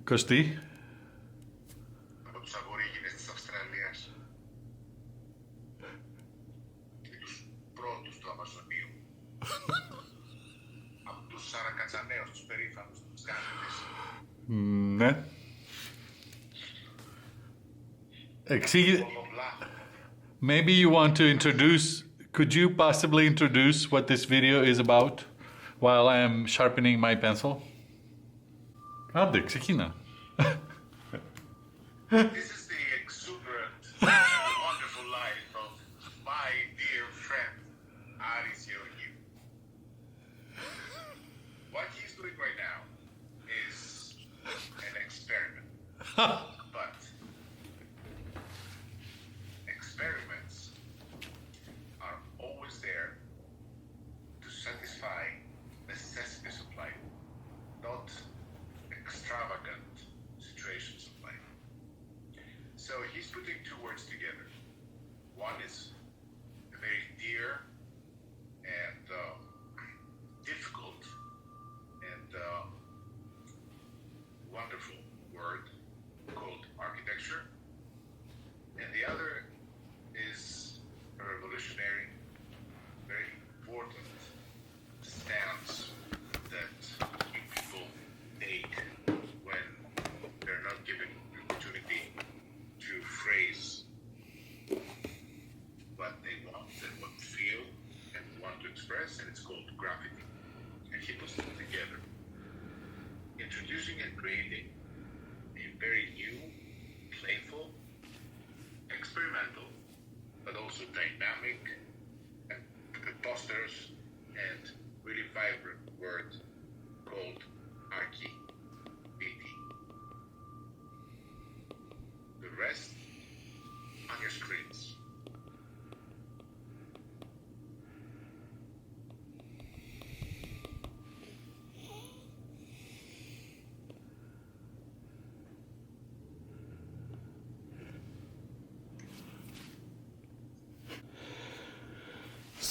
Kosti. Από τους Αβορίγινες της Αυστραλίας και τους πρώτους του Αμαζονίου. Από τους Σαρακατσαναίους, τους περήφανους, τους Γάνδες. Ναι. Maybe you want to introduce, could you possibly introduce what this video is about while I am sharpening my pencil? Άντε, ξεκίνα. This is the exuberant, wonderful life of my dear friend, Aris Georgiou. What he's doing right now is an experiment. But experiments are always there to satisfy necessities of life, not extravagant situations of life. So he's putting two words together. One is a very dear and difficult and wonderful word called architecture, and the other is a revolutionary, very important stance that you people take when they're not given the opportunity to phrase what they want and what they feel and want to express, and it's called graffiti. And he puts them together, introducing and creating a very new, playful, experimental, but also dynamic and preposterous and really vibrant word called archiffiti. The rest on your screens.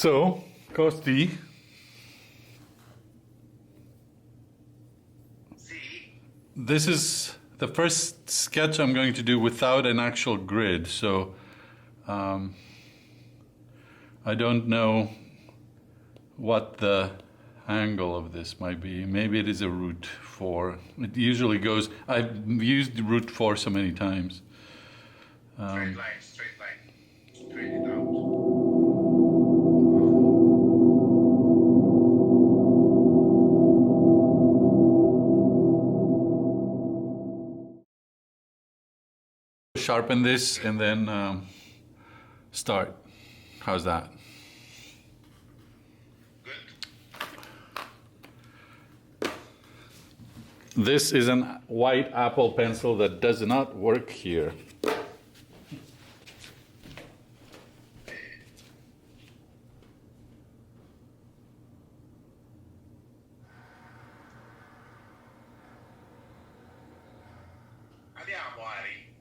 So, Kosti, See, this is the first sketch I'm going to do without an actual grid, so I don't know what the angle of this might be. Maybe it is a root 4. It usually goes, I've used root 4 so many times. straight line, straight it out. Sharpen this and then start. How's that? Good. This is an white Apple pencil that does not work here. Andiamo, Ari.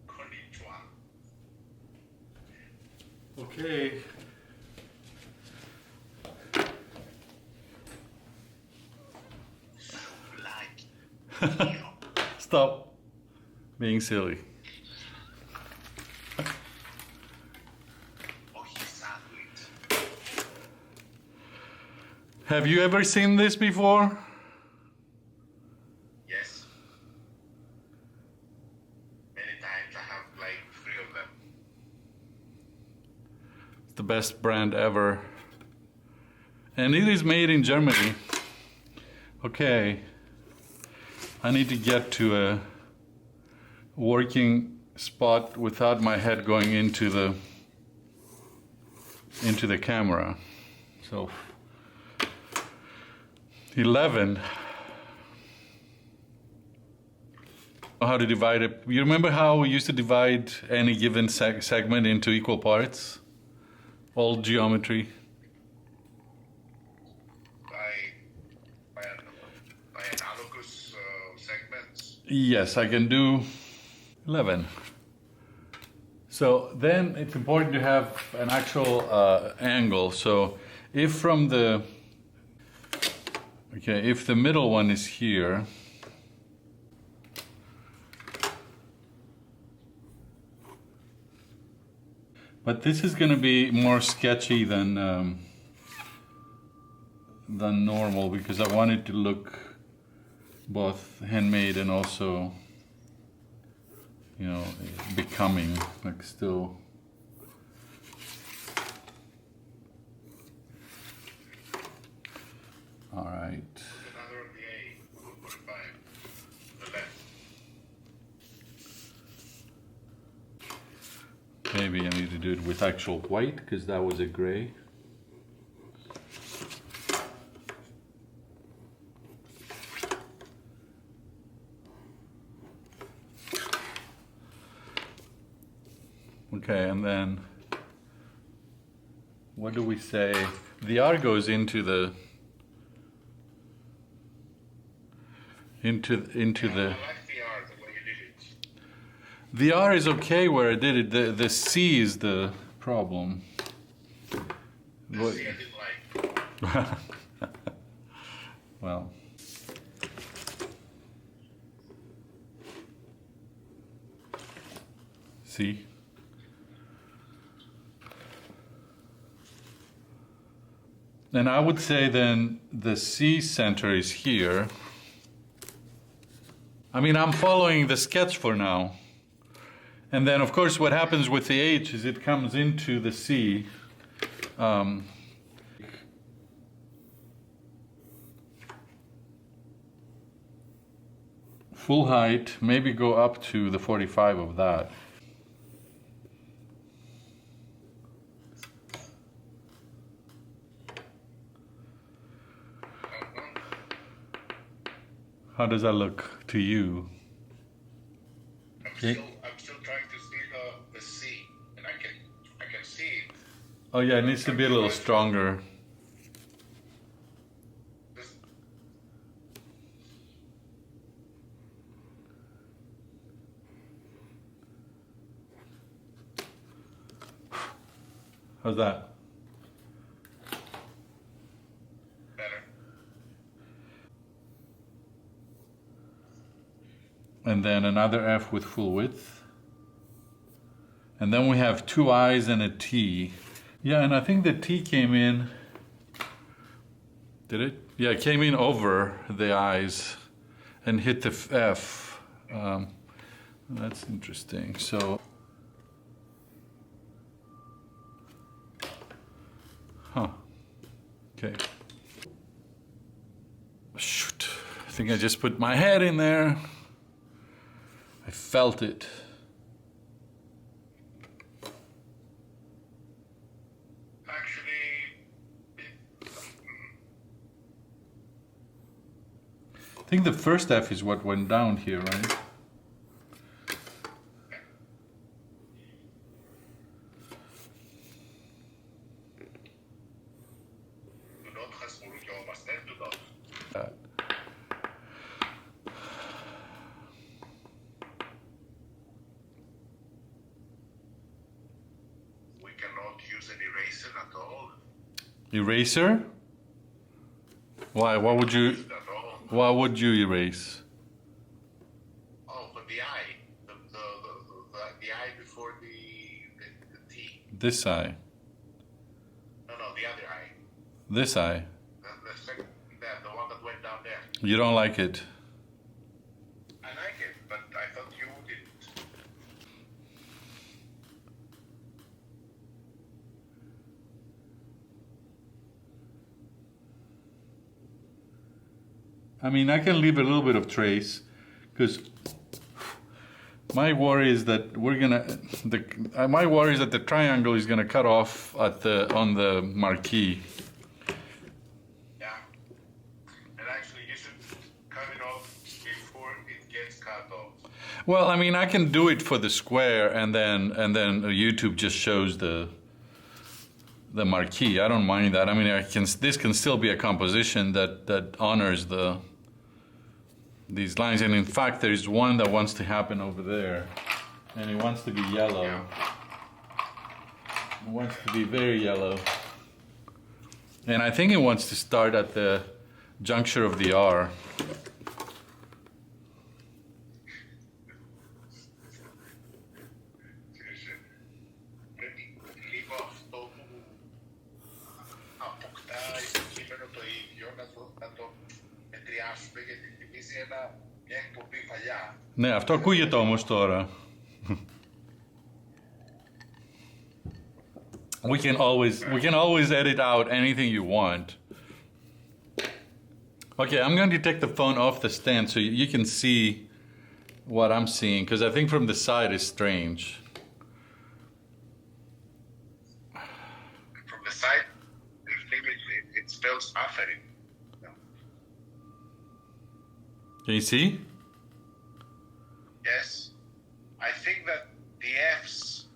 Konnichiwa. Okay. Like you. Stop being silly. Oh, he's sandwich. Have you ever seen this before? Yes. Many times I have like 3 of them. It's the best brand ever. And it is made in Germany. Okay. I need to get to a working spot without my head going into the camera. So 11. How to divide it? You remember how we used to divide any given segment into equal parts? Old geometry. By analogous segments. Yes, I can do 11. So then it's important to have an actual angle. So if from the, okay, if the middle one is here, but this is going to be more sketchy than normal because I want it to look both handmade and also, you know, becoming, like still. All right. Another on the A, 145, the left. Maybe I need to do it with actual white because that was a gray. Okay, and then what do we say? The R goes into the I the like the R, the way you did it. the R is okay where I did it. The C is the problem. The C I didn't like. Well. See? And I would say then the C center is here. I mean, I'm following the sketch for now. And then, of course, what happens with the H is it comes into the C. Full height, maybe go up to the 45 of that. How does that look to you? I'm still trying to see the C, and I can see it. Oh yeah, it needs to be a little stronger. This, How's that? better. And then another F with full width. And then we have two I's and a T. Yeah, and I think the T came in. Did it? Yeah, it came in over the I's and hit the F. That's interesting. So, huh. Okay. Shoot. I think I just put my head in there. I felt it. Actually, I think the first F is what went down here, right? do not transport your master, do not. We cannot use an eraser at all. Eraser? Why? What would you? At all. Why would you erase? Oh, but the I, the I before the T. This eye. No, the other I. This eye. The second, the one that went down there. You don't like it. I like it, but I thought you didn't. I mean, I can leave a little bit of trace, because my worry is that my worry is that the triangle is gonna cut off at on the marquee. Yeah. And actually, you should cut it off before it gets cut off. Well, I mean, I can do it for the square, and then YouTube just shows the marquee. I don't mind that. I mean, this can still be a composition that honors these lines. And in fact, there's one that wants to happen over there, and it wants to be yellow. It wants to be very yellow. And I think it wants to start at the juncture of the R. Πρέπει λίγο αυτό που αποκτά το κείμενο το ίδιο να το μετριάσουμε, γιατί θυμίζει μια εκπομπή παλιά. Ναι, αυτό ακούγεται όμως τώρα. We can always edit out anything you want. Okay, I'm going to take the phone off the stand so you can see what I'm seeing, because I think from the side is strange. From the side, the thing it spells offering. No. Can you see? Yes. I think that the F's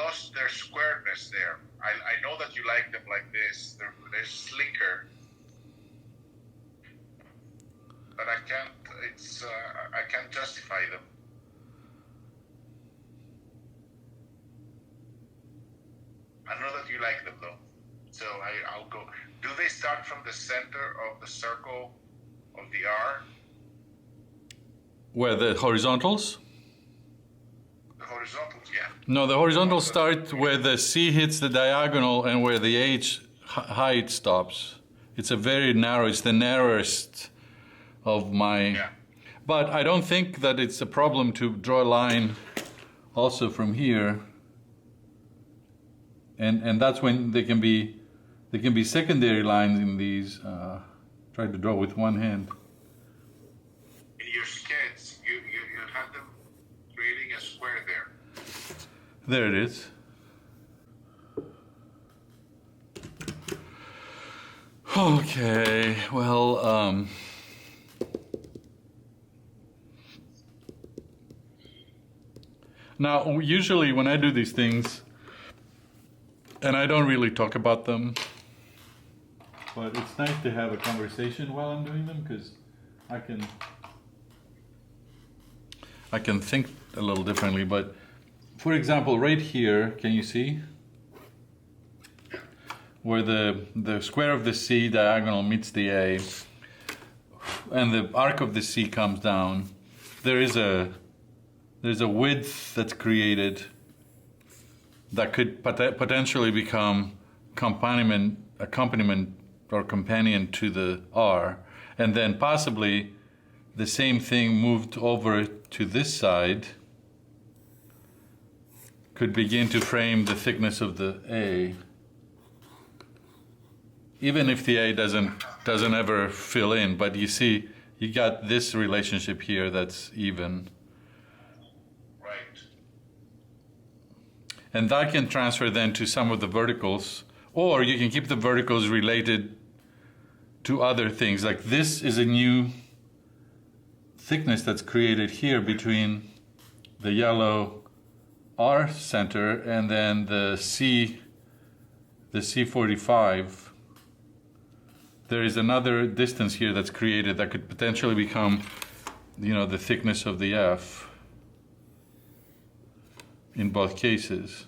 lost their squareness there. I know that you like them like this. They're slicker. But I can't justify them. I know that you like them though. So I'll go. Do they start from the center of the circle of the R? Where, the horizontals? The horizontals, yeah. No, the horizontals start where the C hits the diagonal and where the H height stops. It's a very narrow, it's the narrowest of my... Yeah. But I don't think that it's a problem to draw a line also from here. And that's when there can be secondary lines in these. Try to draw with one hand. In your sketch, you have them creating a square there. There it is. Okay, well, now usually when I do these things, and I don't really talk about them, but it's nice to have a conversation while I'm doing them, because I can think a little differently. But for example, right here, can you see? Where the square of the C diagonal meets the A, and the arc of the C comes down, there's a width that's created that could potentially become accompaniment or companion to the R, and then possibly the same thing moved over to this side could begin to frame the thickness of the A, even if the A doesn't ever fill in. But you see, you got this relationship here that's even. Right. And that can transfer then to some of the verticals, or you can keep the verticals related to other things. Like this is a new thickness that's created here between the yellow R center and then the C45. There is another distance here that's created that could potentially become, the thickness of the F in both cases.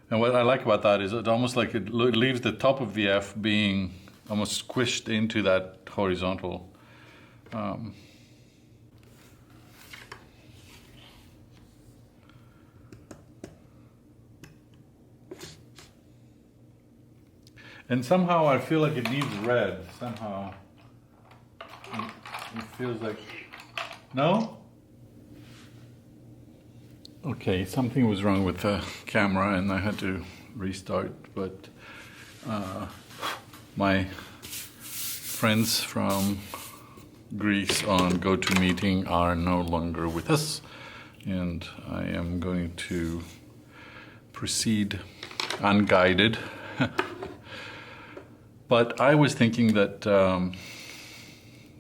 And what I like about that is it's almost like it leaves the top of the F being almost squished into that horizontal. And somehow I feel like it needs red. Somehow it feels like... No? Okay, something was wrong with the camera and I had to restart, but my friends from Greece on GoToMeeting are no longer with us, and I am going to proceed unguided. But I was thinking that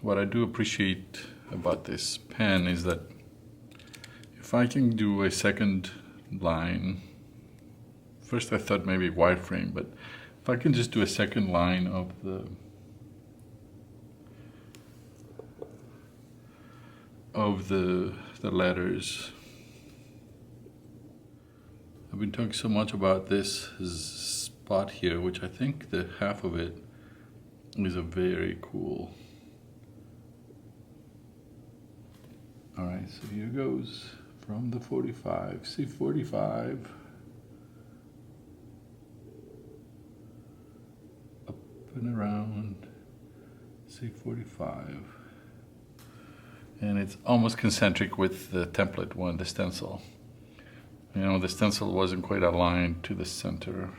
what I do appreciate about this pen is that if I can do a second line, first I thought maybe wireframe, but if I can just do a second line of the letters, I've been talking so much about this spot here, which I think the half of it is a very cool. All right, so here goes from the 45, C45, up and around, C45. And it's almost concentric with the template one, the stencil. You know, the stencil wasn't quite aligned to the center.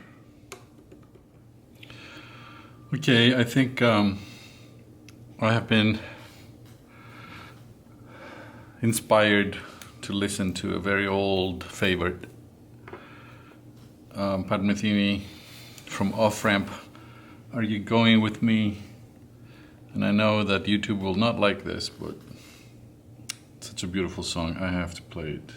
Okay, I think I have been inspired to listen to a very old favorite, Pat Metheny from Off Ramp, Are You Going With Me? And I know that YouTube will not like this, but it's such a beautiful song, I have to play it.